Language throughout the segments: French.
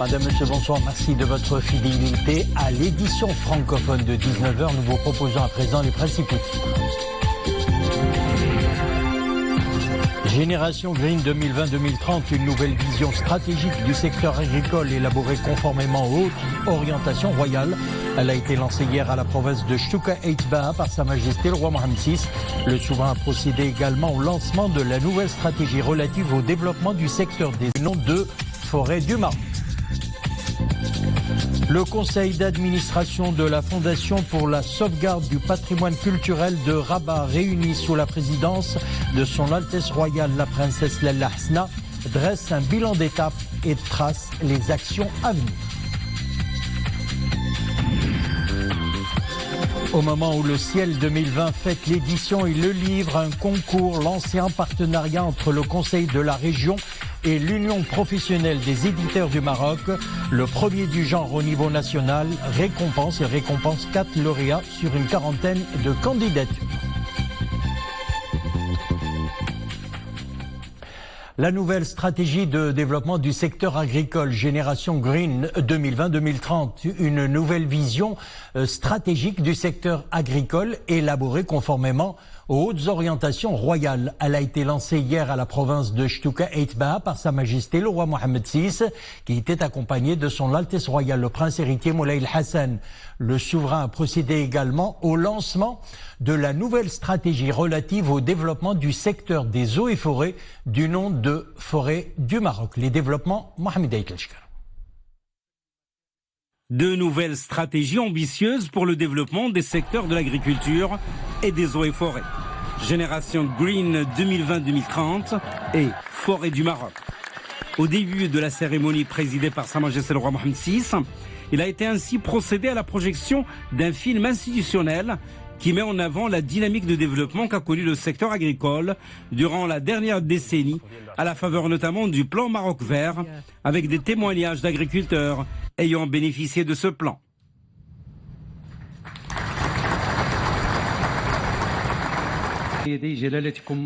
Madame, Monsieur, bonsoir. Merci de votre fidélité à l'édition francophone de 19h. Nous vous proposons à présent les principaux titres. Génération Green 2020-2030, une nouvelle vision stratégique du secteur agricole élaborée conformément aux hautes orientations royales. Elle a été lancée hier à la province de Chtuka Eitba par Sa Majesté le roi Mohammed VI. Le souverain a procédé également au lancement de la nouvelle stratégie relative au développement du secteur des noms de forêt du Maroc. Le conseil d'administration de la Fondation pour la sauvegarde du patrimoine culturel de Rabat, réuni sous la présidence de son Altesse royale la princesse Lalla Hasna, dresse un bilan d'étape et trace les actions à venir. Au moment où le Ciel 2020 fête l'édition et le livre, un concours lancé en partenariat entre le Conseil de la région et l'Union professionnelle des éditeurs du Maroc, le premier du genre au niveau national, récompense 4 lauréats sur une quarantaine de candidatures. La nouvelle stratégie de développement du secteur agricole Génération Green 2020-2030, une nouvelle vision stratégique du secteur agricole élaborée conformément aux hautes orientations royales. Elle a été lancée hier à la province de Chtuka Eitba par Sa Majesté le roi Mohammed VI, qui était accompagné de son Altesse royale le prince héritier Moulay Hassan. Le souverain a procédé également au lancement de la nouvelle stratégie relative au développement du secteur des eaux et forêts du nom de forêt du Maroc. Les développements, Mohamed Aïtlachkar. De nouvelles stratégies ambitieuses pour le développement des secteurs de l'agriculture et des eaux et forêts. Génération Green 2020-2030 et Forêt du Maroc. Au début de la cérémonie présidée par Sa Majesté le roi Mohammed VI, il a été ainsi procédé à la projection d'un film institutionnel qui met en avant la dynamique de développement qu'a connu le secteur agricole durant la dernière décennie, à la faveur notamment du plan Maroc vert, avec des témoignages d'agriculteurs ayant bénéficié de ce plan.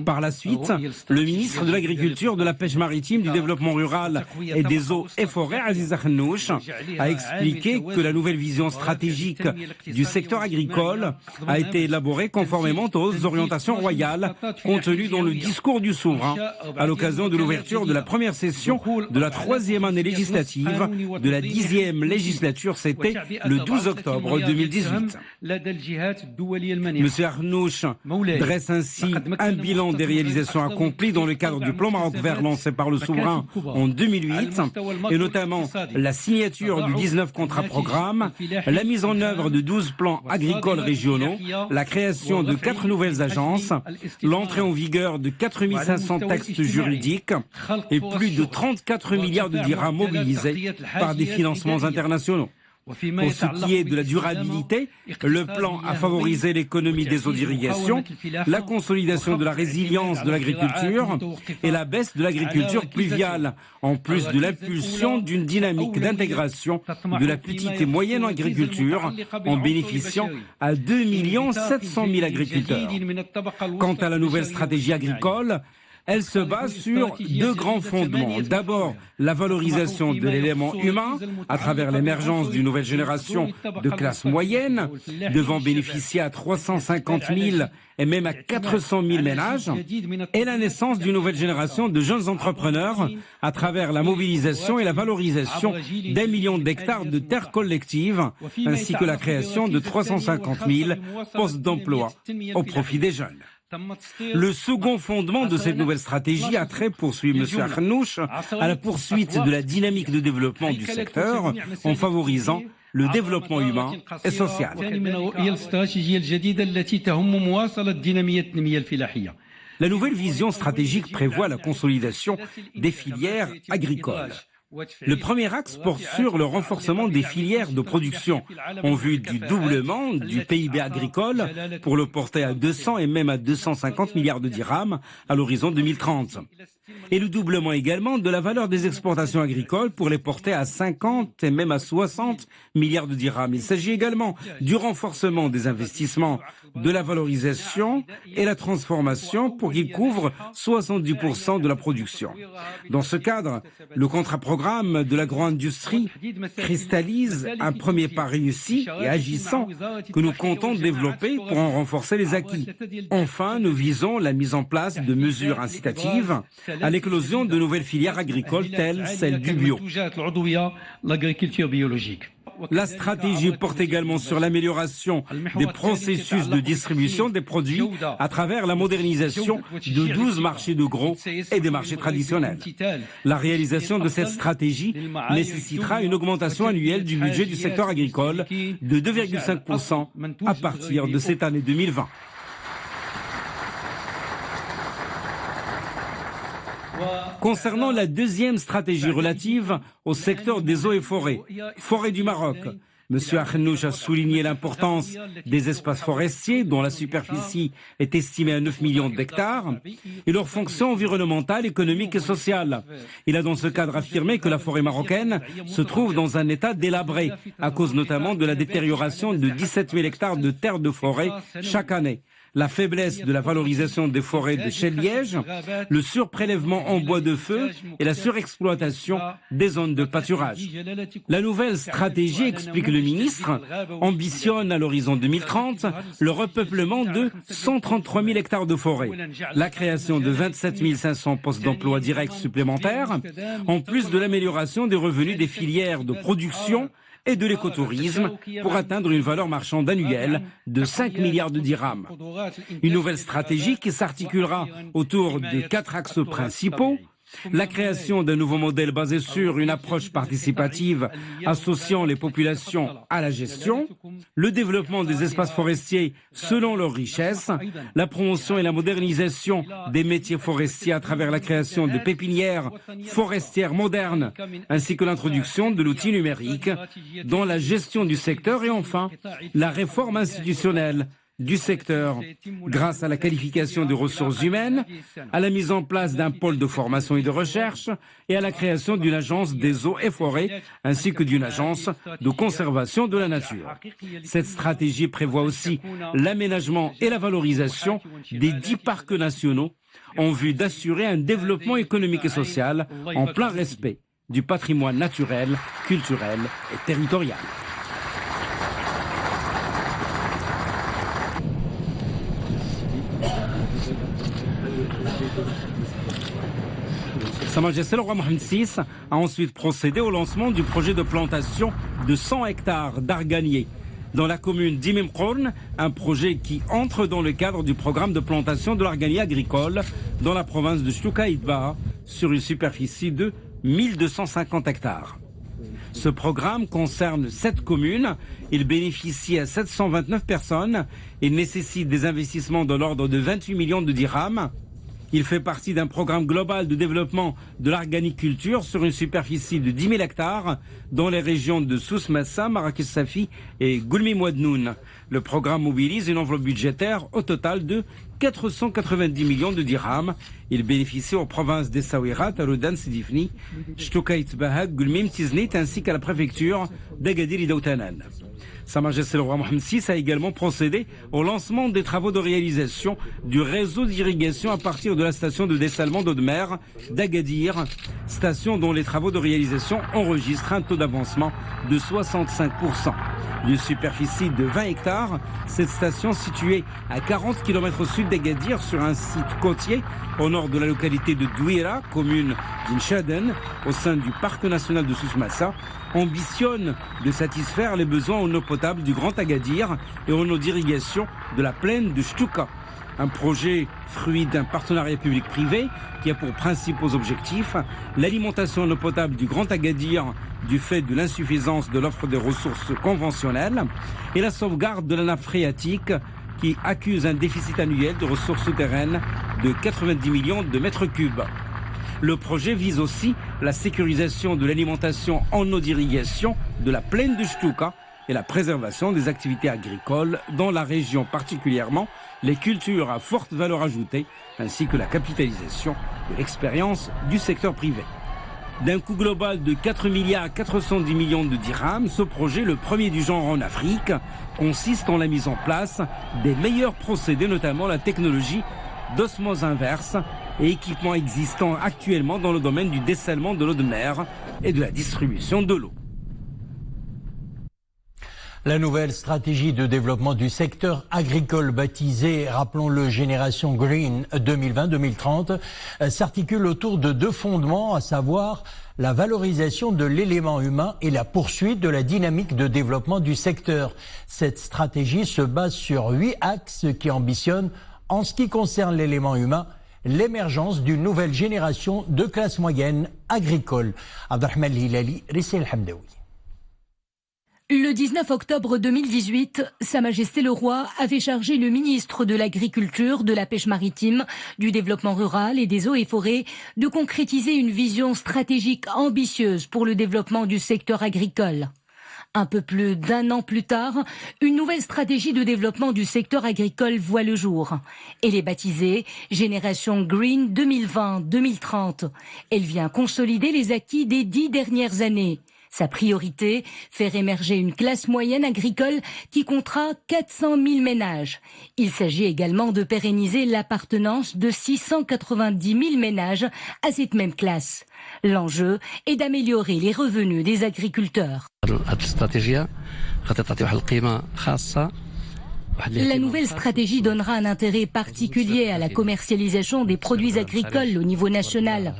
Par la suite, le ministre de l'Agriculture, de la Pêche maritime, du Développement rural et des eaux et forêts, Aziz Akhannouch, a expliqué que la nouvelle vision stratégique du secteur agricole a été élaborée conformément aux orientations royales contenues dans le discours du souverain à l'occasion de l'ouverture de la première session de la 3e année législative de la 10e législature. C'était le 12 octobre 2018. Monsieur Akhannouch dresse ainsi un bilan des réalisations accomplies dans le cadre du plan Maroc vert lancé par le souverain en 2008, et notamment la signature du 19 contrats programmes, la mise en œuvre de 12 plans agricoles régionaux, la création de 4 nouvelles agences, l'entrée en vigueur de 4500 textes juridiques et plus de 34 milliards de dirhams mobilisés par des financements internationaux. Pour ce qui est de la durabilité, le plan a favorisé l'économie des eaux d'irrigation, la consolidation de la résilience de l'agriculture et la baisse de l'agriculture pluviale, en plus de l'impulsion d'une dynamique d'intégration de la petite et moyenne agriculture en bénéficiant à 2 700 000 agriculteurs. Quant à la nouvelle stratégie agricole, elle se base sur 2 grands fondements. D'abord, la valorisation de l'élément humain à travers l'émergence d'une nouvelle génération de classe moyenne, devant bénéficier à 350 000 et même à 400 000 ménages, et la naissance d'une nouvelle génération de jeunes entrepreneurs à travers la mobilisation et la valorisation d'1 million d'hectares de terres collectives, ainsi que la création de 350 000 postes d'emploi au profit des jeunes. Le second fondement de cette nouvelle stratégie a trait, poursuit M. Akhannouch, à la poursuite de la dynamique de développement du secteur en favorisant le développement humain et social. La nouvelle vision stratégique prévoit la consolidation des filières agricoles. Le premier axe porte sur le renforcement des filières de production en vue du doublement du PIB agricole pour le porter à 200 et même à 250 milliards de dirhams à l'horizon 2030. Et le doublement également de la valeur des exportations agricoles pour les porter à 50 et même à 60 milliards de dirhams. Il s'agit également du renforcement des investissements, de la valorisation et la transformation pour qu'ils couvrent 70% de la production. Dans ce cadre, le contrat programme programme de l'agro-industrie cristallise un premier pas réussi et agissant que nous comptons développer pour en renforcer les acquis. Enfin, nous visons la mise en place de mesures incitatives à l'éclosion de nouvelles filières agricoles telles celles du bio. La stratégie porte également sur l'amélioration des processus de distribution des produits à travers la modernisation de 12 marchés de gros et des marchés traditionnels. La réalisation de cette stratégie nécessitera une augmentation annuelle du budget du secteur agricole de 2,5% à partir de cette année 2020. Concernant la deuxième stratégie relative au secteur des eaux et forêts, forêt du Maroc, M. Akhnouch a souligné l'importance des espaces forestiers dont la superficie est estimée à 9 millions d'hectares et leurs fonctions environnementales, économiques et sociales. Il a dans ce cadre affirmé que la forêt marocaine se trouve dans un état délabré à cause notamment de la détérioration de 17 000 hectares de terres de forêt chaque année. La faiblesse de la valorisation des forêts de chêne-liège, le surprélèvement en bois de feu et la surexploitation des zones de pâturage. La nouvelle stratégie, explique le ministre, ambitionne à l'horizon 2030 le repeuplement de 133 000 hectares de forêt, la création de 27 500 postes d'emploi directs supplémentaires, en plus de l'amélioration des revenus des filières de production et de l'écotourisme pour atteindre une valeur marchande annuelle de 5 milliards de dirhams. Une nouvelle stratégie qui s'articulera autour de 4 axes principaux. La création d'un nouveau modèle basé sur une approche participative associant les populations à la gestion, le développement des espaces forestiers selon leurs richesses, la promotion et la modernisation des métiers forestiers à travers la création de pépinières forestières modernes, ainsi que l'introduction de l'outil numérique dans la gestion du secteur et enfin la réforme institutionnelle du secteur grâce à la qualification des ressources humaines, à la mise en place d'un pôle de formation et de recherche et à la création d'une agence des eaux et forêts ainsi que d'une agence de conservation de la nature. Cette stratégie prévoit aussi l'aménagement et la valorisation des 10 parcs nationaux en vue d'assurer un développement économique et social en plein respect du patrimoine naturel, culturel et territorial. Sa Majesté le roi Mohammed VI a ensuite procédé au lancement du projet de plantation de 100 hectares d'arganiers dans la commune d'Imimqorn, un projet qui entre dans le cadre du programme de plantation de l'arganier agricole dans la province de Chlouka Itbaha sur une superficie de 1250 hectares. Ce programme concerne 7 communes, il bénéficie à 729 personnes et nécessite des investissements de l'ordre de 28 millions de dirhams. Il fait partie d'un programme global de développement de l'organiculture sur une superficie de 10 000 hectares dans les régions de Souss Massa, Marrakech Safi et Goulmi Mouadnoun. Le programme mobilise une enveloppe budgétaire au total de 490 millions de dirhams. Il bénéficie aux provinces d'Essaouira, Taroudan, Sidifni, Chlouka Itbaha, Goulmim, Tiznit ainsi qu'à la préfecture d'Agadir et d'Outanan. Sa Majesté le roi Mohammed VI a également procédé au lancement des travaux de réalisation du réseau d'irrigation à partir de la station de dessalement d'eau de mer d'Agadir, station dont les travaux de réalisation enregistrent un taux d'avancement de 65%. D'une superficie de 20 hectares, cette station située à 40 km au sud d'Agadir sur un site côtier au nord de la localité de Douira, commune d'Inchaden, au sein du parc national de Souss Massa, ambitionne de satisfaire les besoins en eau potable du Grand Agadir et en eau d'irrigation de la plaine de Chlouka. Un projet fruit d'un partenariat public-privé qui a pour principaux objectifs l'alimentation en eau potable du Grand Agadir du fait de l'insuffisance de l'offre des ressources conventionnelles et la sauvegarde de la nappe phréatique qui accuse un déficit annuel de ressources souterraines de 90 millions de mètres cubes. Le projet vise aussi la sécurisation de l'alimentation en eau d'irrigation de la plaine de Chlouka et la préservation des activités agricoles dans la région, particulièrement les cultures à forte valeur ajoutée, ainsi que la capitalisation de l'expérience du secteur privé. D'un coût global de 4,410 milliards de dirhams, ce projet, le premier du genre en Afrique, consiste en la mise en place des meilleurs procédés, notamment la technologie d'osmose inverse et équipements existants actuellement dans le domaine du dessalement de l'eau de mer et de la distribution de l'eau. La nouvelle stratégie de développement du secteur agricole baptisée, rappelons-le, Génération Green 2020-2030, s'articule autour de deux fondements, à savoir la valorisation de l'élément humain et la poursuite de la dynamique de développement du secteur. Cette stratégie se base sur 8 axes qui ambitionnent, en ce qui concerne l'élément humain, l'émergence d'une nouvelle génération de classe moyenne agricole. Abdelrahman Hilali, Rissel Hamdaoui. Le 19 octobre 2018, Sa Majesté le Roi avait chargé le ministre de l'Agriculture, de la Pêche maritime, du Développement rural et des Eaux et Forêts de concrétiser une vision stratégique ambitieuse pour le développement du secteur agricole. Un peu plus d'un an plus tard, une nouvelle stratégie de développement du secteur agricole voit le jour. Elle est baptisée Génération Green 2020-2030. Elle vient consolider les acquis des 10 dernières années. Sa priorité, faire émerger une classe moyenne agricole qui comptera 400 000 ménages. Il s'agit également de pérenniser l'appartenance de 690 000 ménages à cette même classe. L'enjeu est d'améliorer les revenus des agriculteurs. La nouvelle stratégie donnera un intérêt particulier à la commercialisation des produits agricoles au niveau national.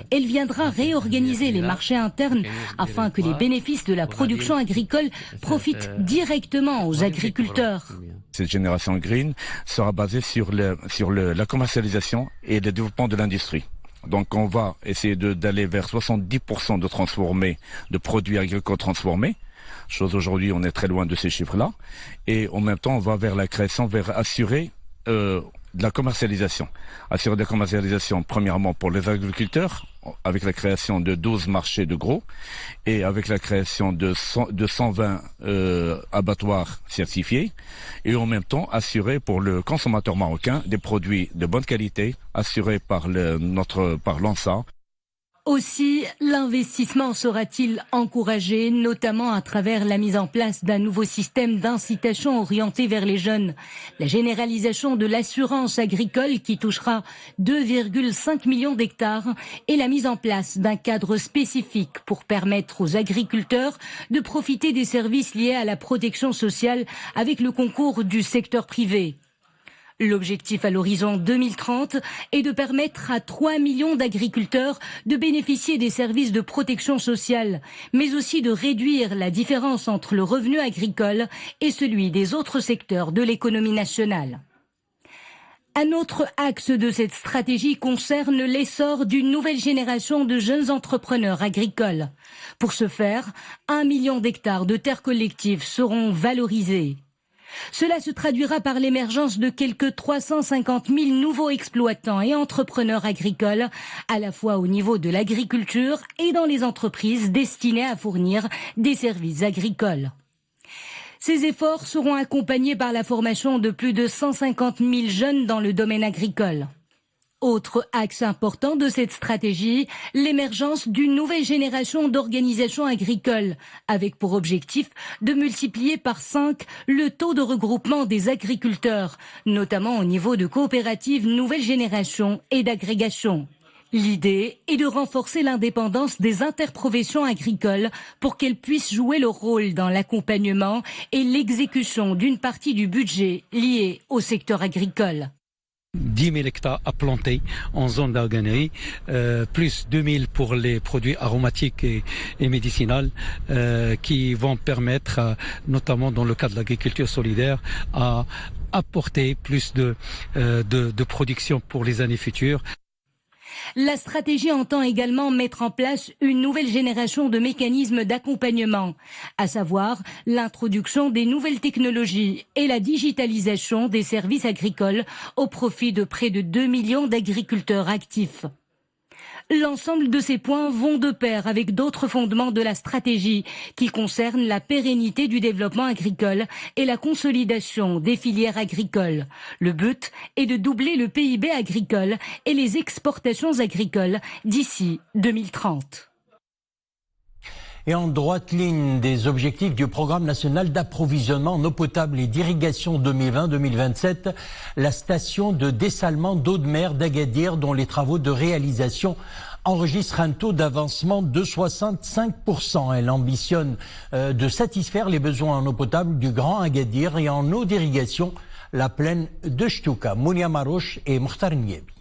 Elle viendra réorganiser les marchés internes afin que les bénéfices de la production agricole profitent directement aux agriculteurs. Cette génération green sera basée sur la commercialisation et le développement de l'industrie. Donc on va essayer d'aller vers 70% de produits agricoles transformés. Chose aujourd'hui, on est très loin de ces chiffres-là. Et en même temps, on va vers la création, vers assurer de la commercialisation. Assurer de la commercialisation, premièrement, pour les agriculteurs, avec la création de 12 marchés de gros, et avec la création de 120 abattoirs certifiés, et en même temps, assurer pour le consommateur marocain des produits de bonne qualité, assurés par l'ANSA. Aussi, l'investissement sera-t-il encouragé, notamment à travers la mise en place d'un nouveau système d'incitation orienté vers les jeunes. La généralisation de l'assurance agricole qui touchera 2,5 millions d'hectares et la mise en place d'un cadre spécifique pour permettre aux agriculteurs de profiter des services liés à la protection sociale avec le concours du secteur privé. L'objectif à l'horizon 2030 est de permettre à 3 millions d'agriculteurs de bénéficier des services de protection sociale, mais aussi de réduire la différence entre le revenu agricole et celui des autres secteurs de l'économie nationale. Un autre axe de cette stratégie concerne l'essor d'une nouvelle génération de jeunes entrepreneurs agricoles. Pour ce faire, 1 million d'hectares de terres collectives seront valorisés. Cela se traduira par l'émergence de quelques 350 000 nouveaux exploitants et entrepreneurs agricoles, à la fois au niveau de l'agriculture et dans les entreprises destinées à fournir des services agricoles. Ces efforts seront accompagnés par la formation de plus de 150 000 jeunes dans le domaine agricole. Autre axe important de cette stratégie, l'émergence d'une nouvelle génération d'organisations agricoles, avec pour objectif de multiplier par 5 le taux de regroupement des agriculteurs, notamment au niveau de coopératives nouvelle génération et d'agrégation. L'idée est de renforcer l'indépendance des interprofessions agricoles pour qu'elles puissent jouer leur rôle dans l'accompagnement et l'exécution d'une partie du budget lié au secteur agricole. 10 000 hectares à planter en zone d'Arganerie, plus 2 000 pour les produits aromatiques et médicinaux qui vont permettre, notamment dans le cadre de l'agriculture solidaire, à apporter plus de production pour les années futures. La stratégie entend également mettre en place une nouvelle génération de mécanismes d'accompagnement, à savoir l'introduction des nouvelles technologies et la digitalisation des services agricoles au profit de près de 2 millions d'agriculteurs actifs. L'ensemble de ces points vont de pair avec d'autres fondements de la stratégie qui concernent la pérennité du développement agricole et la consolidation des filières agricoles. Le but est de doubler le PIB agricole et les exportations agricoles d'ici 2030. Et en droite ligne des objectifs du programme national d'approvisionnement en eau potable et d'irrigation 2020-2027, la station de dessalement d'eau de mer d'Agadir, dont les travaux de réalisation enregistrent un taux d'avancement de 65%. Elle ambitionne de satisfaire les besoins en eau potable du Grand Agadir et en eau d'irrigation, la plaine de Chtouka. Mounia Marouche et Mokhtar Niabi.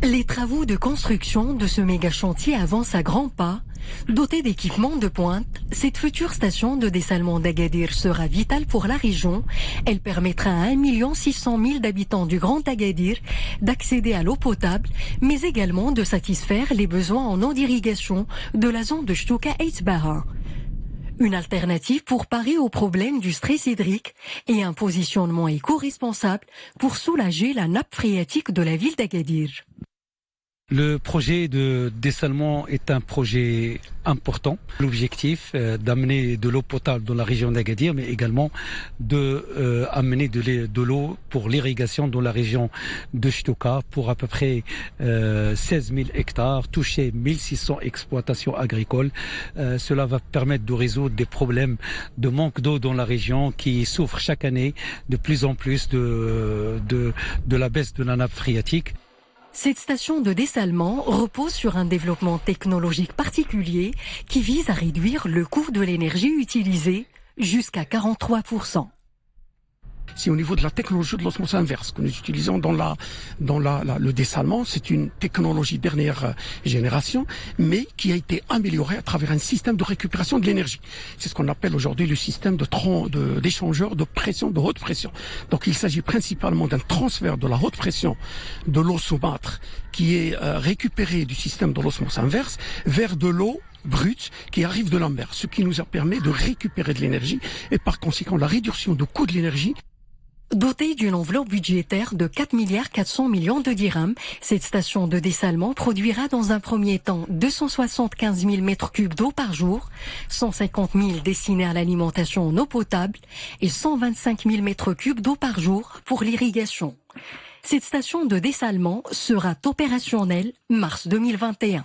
Les travaux de construction de ce méga chantier avancent à grands pas. Dotée d'équipements de pointe, cette future station de dessalement d'Agadir sera vitale pour la région. Elle permettra à 1 600 000 d'habitants du Grand Agadir d'accéder à l'eau potable, mais également de satisfaire les besoins en eau d'irrigation de la zone de Chtouka et Tbaha. Une alternative pour parer au problème du stress hydrique et un positionnement éco-responsable pour soulager la nappe phréatique de la ville d'Agadir. Le projet de dessalement est un projet important. L'objectif d'amener de l'eau potable dans la région d'Agadir, mais également d'amener de l'eau pour l'irrigation dans la région de Chtouka pour à peu près 16 000 hectares, toucher 1600 exploitations agricoles. Cela va permettre de résoudre des problèmes de manque d'eau dans la région qui souffrent chaque année de plus en plus de la baisse de la nappe phréatique. Cette station de dessalement repose sur un développement technologique particulier qui vise à réduire le coût de l'énergie utilisée jusqu'à 43%. C'est au niveau de la technologie de l'osmose inverse que nous utilisons dans le dessalement. C'est une technologie dernière génération, mais qui a été améliorée à travers un système de récupération de l'énergie. C'est ce qu'on appelle aujourd'hui le système d'échangeur de pression, de haute pression. Donc il s'agit principalement d'un transfert de la haute pression de l'eau saumâtre qui est récupérée du système de l'osmose inverse vers de l'eau brute qui arrive de la mer, ce qui nous a permis de récupérer de l'énergie et par conséquent la réduction du coût de l'énergie. Dotée d'une enveloppe budgétaire de 4,4 milliards de dirhams, cette station de dessalement produira dans un premier temps 275 000 mètres cubes d'eau par jour, 150 000 destinés à l'alimentation en eau potable et 125 000 mètres cubes d'eau par jour pour l'irrigation. Cette station de dessalement sera opérationnelle mars 2021.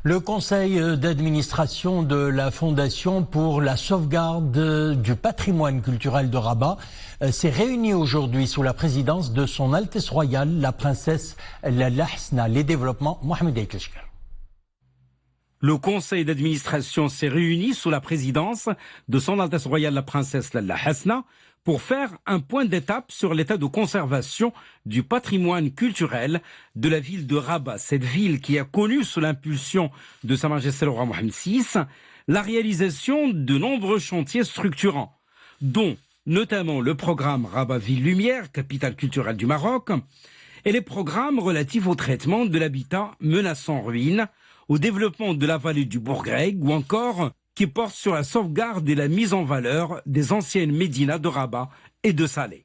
Le conseil d'administration de la Fondation pour la sauvegarde du patrimoine culturel de Rabat s'est réuni aujourd'hui sous la présidence de son Altesse royale, la princesse Lalla Hasna. Les développements, Mohamed Aïtleshkar. Le conseil d'administration s'est réuni sous la présidence de son Altesse royale, la princesse Lalla Hasna, pour faire un point d'étape sur l'état de conservation du patrimoine culturel de la ville de Rabat. Cette ville qui a connu, sous l'impulsion de Sa Majesté le roi Mohammed VI, la réalisation de nombreux chantiers structurants, dont notamment le programme Rabat Ville Lumière, capitale culturelle du Maroc, et les programmes relatifs au traitement de l'habitat menaçant ruine, au développement de la vallée du Bourgreg ou encore qui porte sur la sauvegarde et la mise en valeur des anciennes médinas de Rabat et de Salé.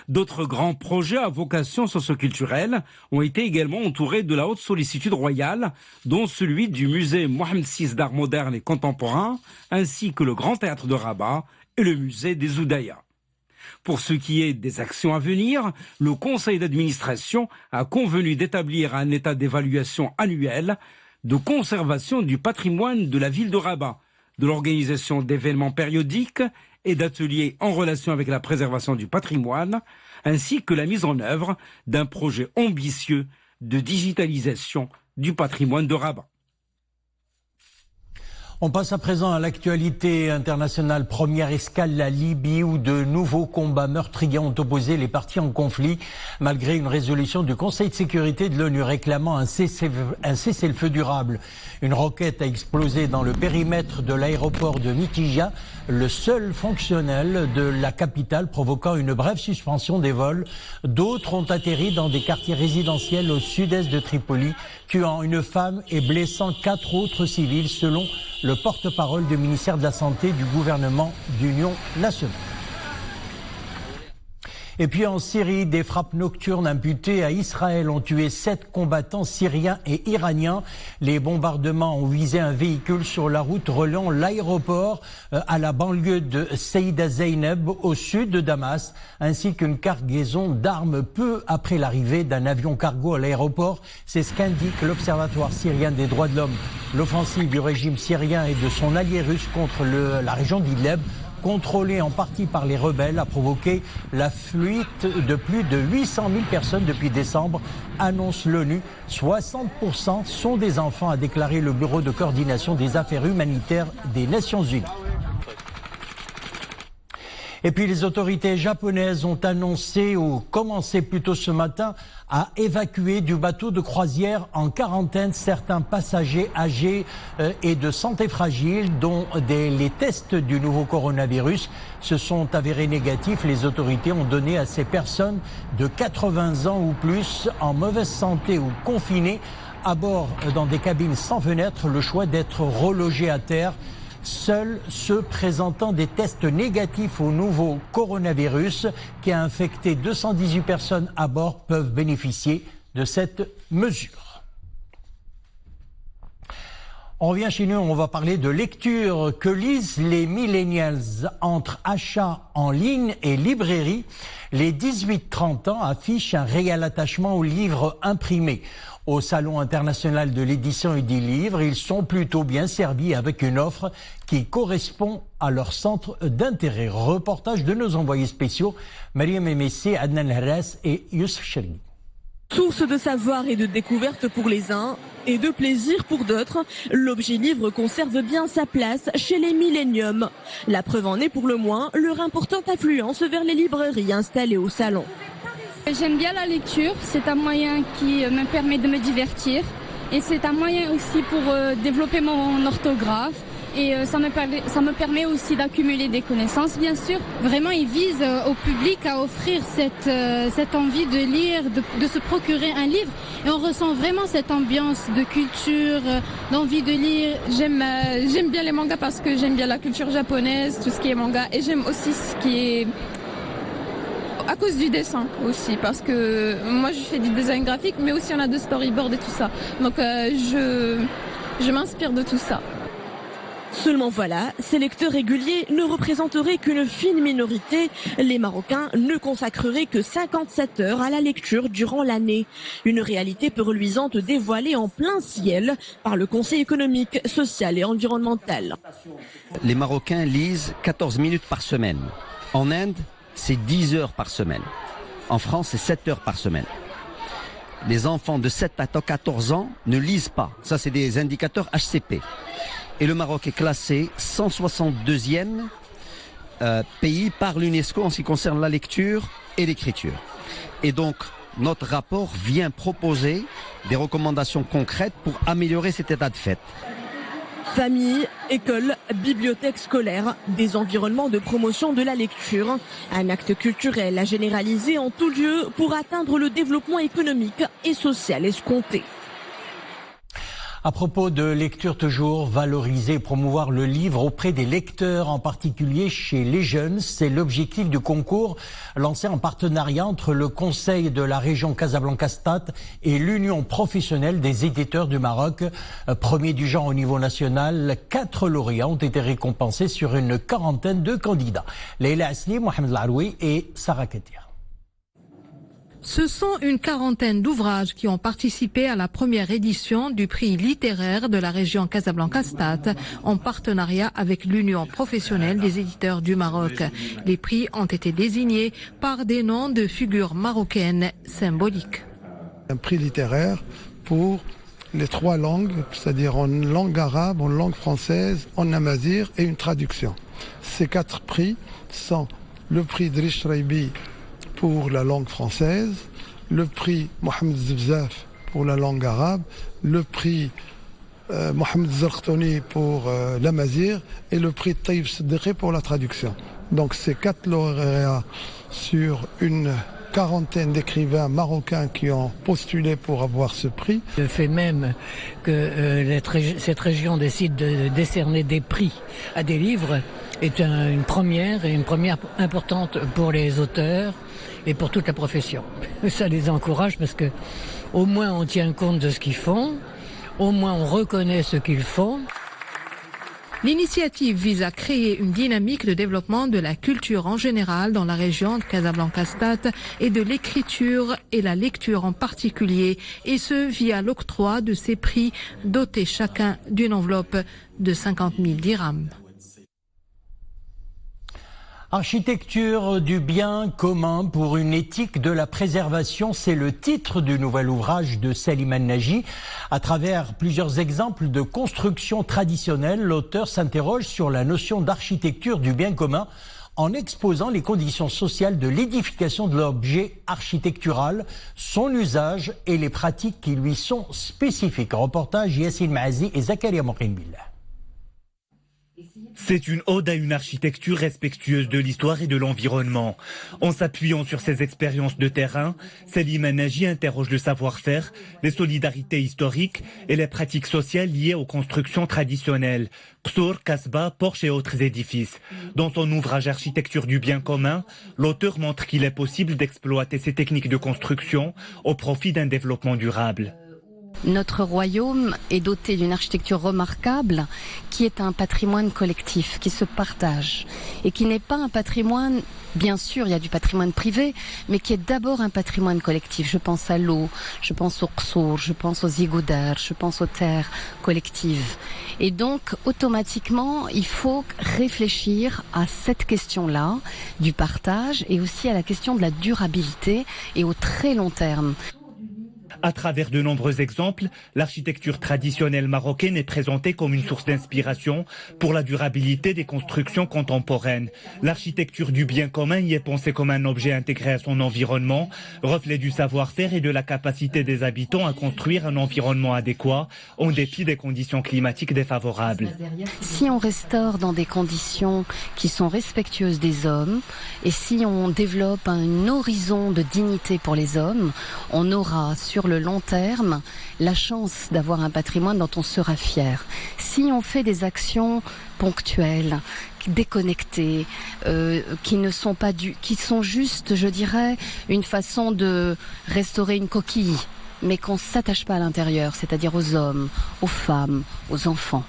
D'autres grands projets à vocation socioculturelle ont été également entourés de la haute sollicitude royale, dont celui du musée Mohammed VI d'art moderne et contemporain, ainsi que le Grand Théâtre de Rabat et le musée des Oudaya. Pour ce qui est des actions à venir, le conseil d'administration a convenu d'établir un état d'évaluation annuel de conservation du patrimoine de la ville de Rabat, de l'organisation d'événements périodiques et d'ateliers en relation avec la préservation du patrimoine, ainsi que la mise en œuvre d'un projet ambitieux de digitalisation du patrimoine de Rabat. On passe à présent à l'actualité internationale. Première escale, la Libye, où de nouveaux combats meurtriers ont opposé les parties en conflit, malgré une résolution du Conseil de sécurité de l'ONU réclamant un cessez-le-feu durable. Une roquette a explosé dans le périmètre de l'aéroport de Mitija, le seul fonctionnel de la capitale, provoquant une brève suspension des vols. D'autres ont atterri dans des quartiers résidentiels au sud-est de Tripoli, tuant une femme et blessant 4 autres civils, selon le porte-parole du ministère de la Santé du gouvernement d'Union nationale. Et puis en Syrie, des frappes nocturnes imputées à Israël ont tué 7 combattants syriens et iraniens. Les bombardements ont visé un véhicule sur la route reliant l'aéroport à la banlieue de Saïda Zeynep au sud de Damas, ainsi qu'une cargaison d'armes peu après l'arrivée d'un avion cargo à l'aéroport. C'est ce qu'indique l'Observatoire syrien des droits de l'homme. L'offensive du régime syrien et de son allié russe contre la région d'Idlib, contrôlée en partie par les rebelles, a provoqué la fuite de plus de 800 000 personnes depuis décembre, annonce l'ONU. 60% sont des enfants, a déclaré le Bureau de coordination des affaires humanitaires des Nations Unies. Et puis les autorités japonaises ont annoncé, ou commencé plutôt ce matin, à évacuer du bateau de croisière en quarantaine certains passagers âgés et de santé fragile dont les tests du nouveau coronavirus se sont avérés négatifs. Les autorités ont donné à ces personnes de 80 ans ou plus en mauvaise santé ou confinées à bord dans des cabines sans fenêtre le choix d'être relogés à terre. Seuls ceux présentant des tests négatifs au nouveau coronavirus qui a infecté 218 personnes à bord peuvent bénéficier de cette mesure. On revient chez nous, on va parler de lecture que lisent les millennials entre achats en ligne et librairie. Les 18-30 ans affichent un réel attachement aux livres imprimés. Au Salon international de l'édition et des livres, ils sont plutôt bien servis avec une offre qui correspond à leur centre d'intérêt. Reportage de nos envoyés spéciaux, Mariam Emessi, Adnan Harras et Youssef Chergui. Source de savoir et de découverte pour les uns et de plaisir pour d'autres, l'objet livre conserve bien sa place chez les milléniums. La preuve en est pour le moins leur importante affluence vers les librairies installées au salon. J'aime bien la lecture, c'est un moyen qui me permet de me divertir et c'est un moyen aussi pour développer mon orthographe et ça me permet aussi d'accumuler des connaissances bien sûr. Vraiment ils visent au public à offrir cette envie de lire, de se procurer un livre et on ressent vraiment cette ambiance de culture, d'envie de lire. J'aime bien les mangas parce que j'aime bien la culture japonaise, tout ce qui est manga et j'aime aussi ce qui est... À cause du dessin aussi, parce que moi je fais du design graphique, mais aussi on a de storyboard et tout ça. Donc je m'inspire de tout ça. Seulement voilà, ces lecteurs réguliers ne représenteraient qu'une fine minorité. Les Marocains ne consacreraient que 57 heures à la lecture durant l'année. Une réalité peu reluisante dévoilée en plein ciel par le Conseil économique, social et environnemental. Les Marocains lisent 14 minutes par semaine. En Inde, c'est 10 heures par semaine. En France, c'est 7 heures par semaine. Les enfants de 7 à 14 ans ne lisent pas. Ça, c'est des indicateurs HCP. Et le Maroc est classé 162e pays par l'UNESCO en ce qui concerne la lecture et l'écriture. Et donc, notre rapport vient proposer des recommandations concrètes pour améliorer cet état de fait. Famille, école, bibliothèque scolaire, des environnements de promotion de la lecture. Un acte culturel à généraliser en tout lieu pour atteindre le développement économique et social escompté. À propos de lecture toujours, valoriser et promouvoir le livre auprès des lecteurs, en particulier chez les jeunes, c'est l'objectif du concours lancé en partenariat entre le Conseil de la région Casablanca-Stade et l'Union professionnelle des éditeurs du Maroc. Premier du genre au niveau national, 4 lauréats ont été récompensés sur une quarantaine de candidats. Leila Asli, Mohamed Laroui et Sarah Ketia. Ce sont une quarantaine d'ouvrages qui ont participé à la première édition du prix littéraire de la région Casablanca-Stade en partenariat avec l'Union professionnelle des éditeurs du Maroc. Les prix ont été désignés par des noms de figures marocaines symboliques. Un prix littéraire pour les 3 langues, c'est-à-dire en langue arabe, en langue française, en amazigh et une traduction. Ces 4 prix sont le prix Drish Reibi pour la langue française, le prix Mohamed Zebzaf pour la langue arabe, le prix Mohamed Zarqtouni pour l'amazigh et le prix Taïb Siddiqi pour la traduction. Donc ces 4 lauréats sur une quarantaine d'écrivains marocains qui ont postulé pour avoir ce prix. Le fait même que cette région décide de décerner des prix à des livres est une première importante pour les auteurs et pour toute la profession. Ça les encourage parce que au moins on tient compte de ce qu'ils font, au moins on reconnaît ce qu'ils font. L'initiative vise à créer une dynamique de développement de la culture en général dans la région de Casablanca-Stade et de l'écriture et la lecture en particulier, et ce via l'octroi de ces prix dotés chacun d'une enveloppe de 50 000 dirhams. Architecture du bien commun pour une éthique de la préservation, c'est le titre du nouvel ouvrage de Salim El-Naji. À travers plusieurs exemples de construction traditionnelle, l'auteur s'interroge sur la notion d'architecture du bien commun en exposant les conditions sociales de l'édification de l'objet architectural, son usage et les pratiques qui lui sont spécifiques. Reportage Yassine Maazi et Zakaria Mokinbillah. C'est une ode à une architecture respectueuse de l'histoire et de l'environnement. En s'appuyant sur ses expériences de terrain, Salim El-Naji interroge le savoir-faire, les solidarités historiques et les pratiques sociales liées aux constructions traditionnelles, Qsour, Kasbah, porches et autres édifices. Dans son ouvrage Architecture du bien commun, l'auteur montre qu'il est possible d'exploiter ces techniques de construction au profit d'un développement durable. Notre royaume est doté d'une architecture remarquable qui est un patrimoine collectif, qui se partage et qui n'est pas un patrimoine, bien sûr il y a du patrimoine privé, mais qui est d'abord un patrimoine collectif. Je pense à l'eau, je pense au qsour, je pense aux zigoudards, je pense aux terres collectives. Et donc automatiquement il faut réfléchir à cette question-là du partage et aussi à la question de la durabilité et au très long terme. À travers de nombreux exemples, l'architecture traditionnelle marocaine est présentée comme une source d'inspiration pour la durabilité des constructions contemporaines. L'architecture du bien commun y est pensée comme un objet intégré à son environnement, reflet du savoir-faire et de la capacité des habitants à construire un environnement adéquat en dépit des conditions climatiques défavorables. Si on restaure dans des conditions qui sont respectueuses des hommes et si on développe un horizon de dignité pour les hommes, on aura sur le long terme la chance d'avoir un patrimoine dont on sera fier. Si on fait des actions ponctuelles, déconnectées, qui ne sont pas qui sont juste, je dirais, une façon de restaurer une coquille, mais qu'on ne s'attache pas à l'intérieur, c'est-à-dire aux hommes, aux femmes, aux enfants.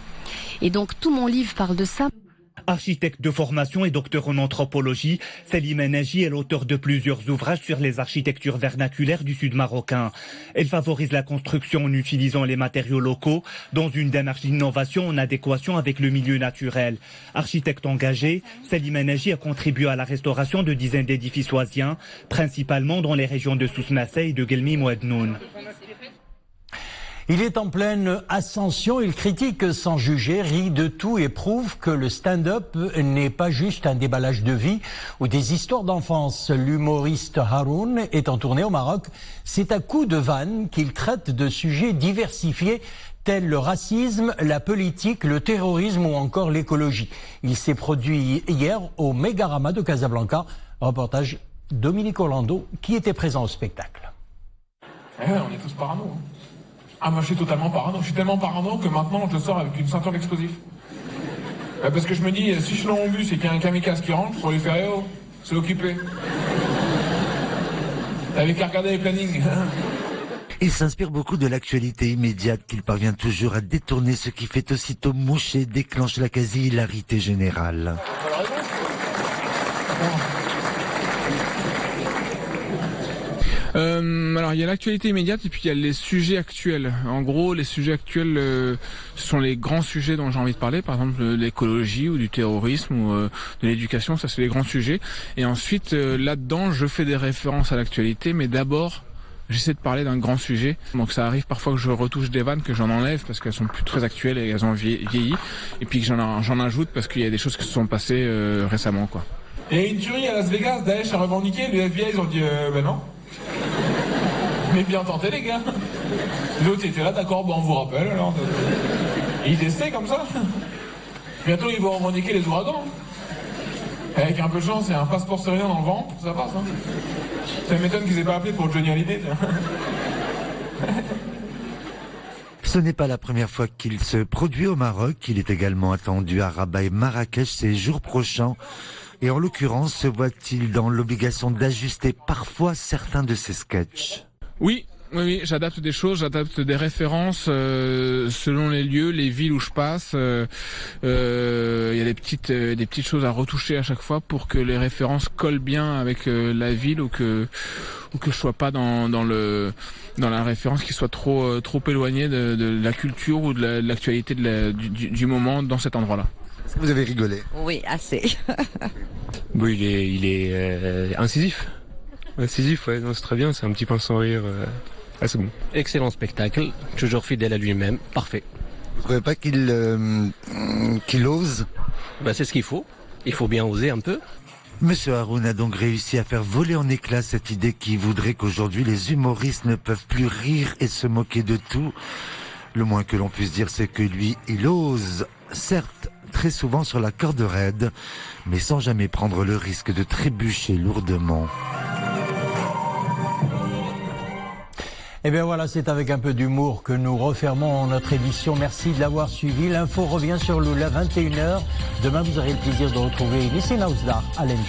Et donc tout mon livre parle de ça. Architecte de formation et docteur en anthropologie, Salim El-Naji est l'auteur de plusieurs ouvrages sur les architectures vernaculaires du sud marocain. Elle favorise la construction en utilisant les matériaux locaux dans une démarche d'innovation en adéquation avec le milieu naturel. Architecte engagé, Salim El-Naji a contribué à la restauration de dizaines d'édifices oisiens, principalement dans les régions de Souss-Massa et de Guelmim-Ouadnoun. Il est en pleine ascension, il critique sans juger, rit de tout et prouve que le stand-up n'est pas juste un déballage de vie ou des histoires d'enfance. L'humoriste Haroun est en tournée au Maroc. C'est à coups de vannes qu'il traite de sujets diversifiés tels le racisme, la politique, le terrorisme ou encore l'écologie. Il s'est produit hier au Megarama de Casablanca. Reportage Dominique Orlando qui était présent au spectacle. On est tous parano. Ah, moi je suis totalement parano. Je suis tellement parano que maintenant je sors avec une ceinture d'explosifs. Parce que je me dis, si je suis dans mon bus et qu'il y a un kamikaze qui rentre, pour lui faire eh oh, c'est occupé. T'avais qu'à regarder les plannings. Il s'inspire beaucoup de l'actualité immédiate qu'il parvient toujours à détourner, ce qui fait aussitôt moucher, déclenche la quasi-hilarité générale. Alors il y a l'actualité immédiate et puis il y a les sujets actuels. En gros, les sujets actuels sont les grands sujets dont j'ai envie de parler, par exemple l'écologie ou du terrorisme ou de l'éducation, ça c'est les grands sujets. Et ensuite là-dedans, je fais des références à l'actualité, mais d'abord j'essaie de parler d'un grand sujet. Donc ça arrive parfois que je retouche des vannes, que j'en enlève parce qu'elles sont plus très actuelles et elles ont vieilli, et puis que j'en ajoute parce qu'il y a des choses qui se sont passées récemment, quoi. Il y a une tuerie à Las Vegas, Daesh a revendiqué, les FBI ils ont dit ben non. Mais bien tenté les gars. L'autre était là, d'accord, bon on vous rappelle alors. Ils essaient comme ça. Bientôt ils vont revendiquer les ouragans. Avec un peu de chance et un passeport syrien dans le ventre, ça passe. Hein. Ça m'étonne qu'ils aient pas appelé pour Johnny Hallyday. Ce n'est pas la première fois qu'il se produit au Maroc. Il est également attendu à Rabat et Marrakech ces jours prochains. Et en l'occurrence, se voit-il dans l'obligation d'ajuster parfois certains de ses sketchs? Oui, j'adapte des choses, j'adapte des références selon les lieux, les villes où je passe. Il y a des petites choses à retoucher à chaque fois pour que les références collent bien avec la ville ou que je sois pas dans la référence qui soit trop éloignée de la culture ou de l'actualité du moment dans cet endroit-là. Est-ce que vous avez rigolé? Oui, assez. Bon, il est incisif. Incisif, ouais, non, c'est très bien, c'est un petit pain sans rire. C'est bon. Excellent spectacle, toujours fidèle à lui-même, parfait. Vous trouvez pas qu'il ose? C'est ce qu'il faut. Il faut bien oser un peu. Monsieur Haroun a donc réussi à faire voler en éclats cette idée qui voudrait qu'aujourd'hui les humoristes ne peuvent plus rire et se moquer de tout. Le moins que l'on puisse dire, c'est que lui, il ose, certes, très souvent sur la corde raide, mais sans jamais prendre le risque de trébucher lourdement. Et bien voilà, c'est avec un peu d'humour que nous refermons notre édition. Merci de l'avoir suivi. L'info revient sur Loula 21h. Demain, vous aurez le plaisir de retrouver Nissina Ousdar à lundi.